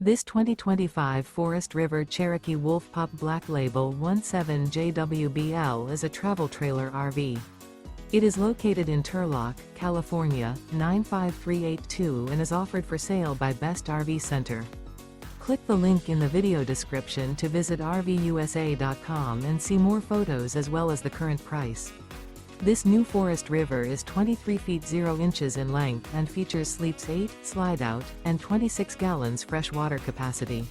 This 2025 Forest River Cherokee Wolf Pup Black Label 17JWBL is a travel trailer RV. It is located in Turlock, California, 95382 and is offered for sale by Best RV Center. Click the link in the video description to visit RVUSA.com and see more photos as well as the current price. This new Forest River is 23 feet 0 inches in length and features sleeps 8, slide-out, and 26 gallons fresh water capacity.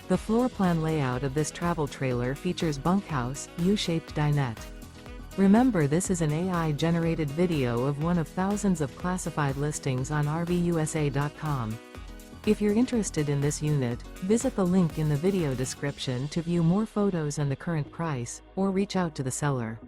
The floor plan layout of this travel trailer features bunkhouse, U-shaped dinette. Remember, this is an AI-generated video of one of thousands of classified listings on RVUSA.com. If you're interested in this unit, visit the link in the video description to view more photos and the current price, or reach out to the seller.